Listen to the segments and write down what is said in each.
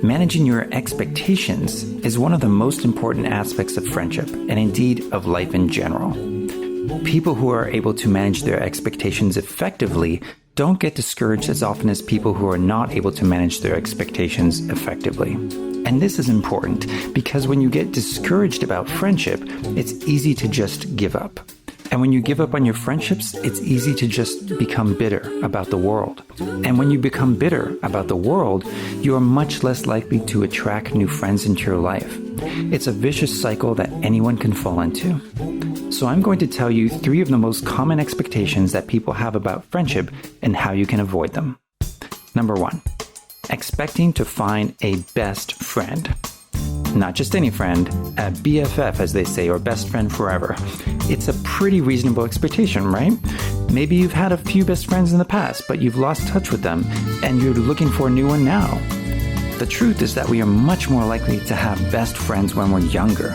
Managing your expectations is one of the most important aspects of friendship, and indeed of life in general. People who are able to manage their expectations effectively don't get discouraged as often as people who are not able to manage their expectations effectively. And this is important because when you get discouraged about friendship, it's easy to just give up. And when you give up on your friendships, it's easy to just become bitter about the world. And when you become bitter about the world, you are much less likely to attract new friends into your life. It's a vicious cycle that anyone can fall into. So I'm going to tell you 3 of the most common expectations that people have about friendship and how you can avoid them. Number 1, expecting to find a best friend. Not just any friend, a BFF as they say, or best friend forever. It's a pretty reasonable expectation, right? Maybe you've had a few best friends in the past, but you've lost touch with them and you're looking for a new one now. The truth is that we are much more likely to have best friends when we're younger.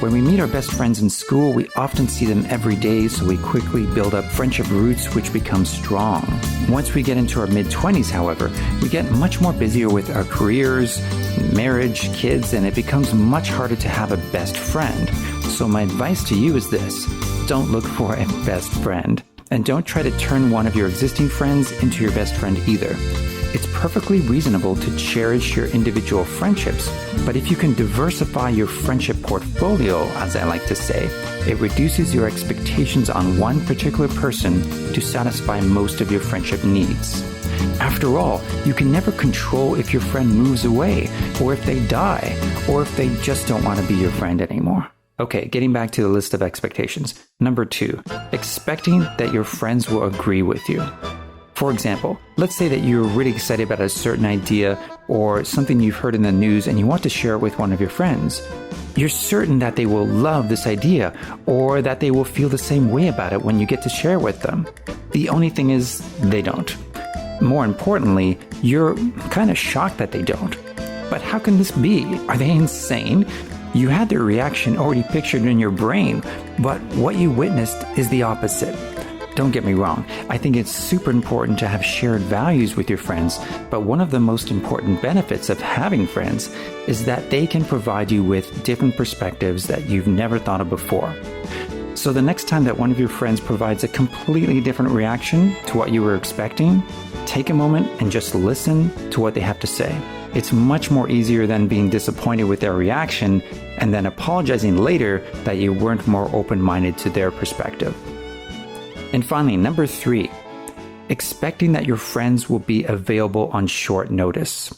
When we meet our best friends in school, we often see them every day, so we quickly build up friendship roots which become strong. Once we get into our mid-20s, however, we get much more busier with our careers, marriage, kids, and it becomes much harder to have a best friend. So my advice to you is this: don't look for a best friend, and don't try to turn one of your existing friends into your best friend either. It's perfectly reasonable to cherish your individual friendships, but if you can diversify your friendship portfolio, as I like to say, it reduces your expectations on one particular person to satisfy most of your friendship needs. After all, you can never control if your friend moves away, or if they die, or if they just don't want to be your friend anymore. Okay, getting back to the list of expectations. Number 2, expecting that your friends will agree with you. For example, let's say that you're really excited about a certain idea or something you've heard in the news and you want to share it with one of your friends. You're certain that they will love this idea or that they will feel the same way about it when you get to share it with them. The only thing is, they don't. More importantly, you're kind of shocked that they don't. But how can this be? Are they insane? You had their reaction already pictured in your brain, but what you witnessed is the opposite. Don't get me wrong, I think it's super important to have shared values with your friends, but one of the most important benefits of having friends is that they can provide you with different perspectives that you've never thought of before. So the next time that one of your friends provides a completely different reaction to what you were expecting, take a moment and just listen to what they have to say. It's much more easier than being disappointed with their reaction and then apologizing later that you weren't more open-minded to their perspective. And finally, number 3, expecting that your friends will be available on short notice.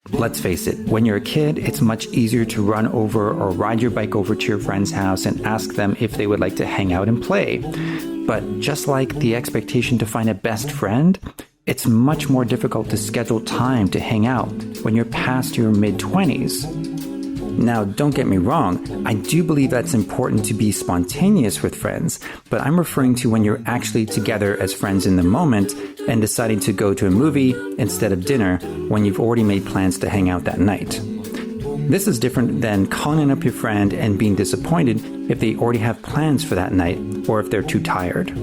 Let's face it, when you're a kid, it's much easier to run over or ride your bike over to your friend's house and ask them if they would like to hang out and play. But just like the expectation to find a best friend, it's much more difficult to schedule time to hang out when you're past your mid-20s. Now, don't get me wrong, I do believe that's important to be spontaneous with friends, but I'm referring to when you're actually together as friends in the moment and deciding to go to a movie instead of dinner when you've already made plans to hang out that night. This is different than calling up your friend and being disappointed if they already have plans for that night or if they're too tired.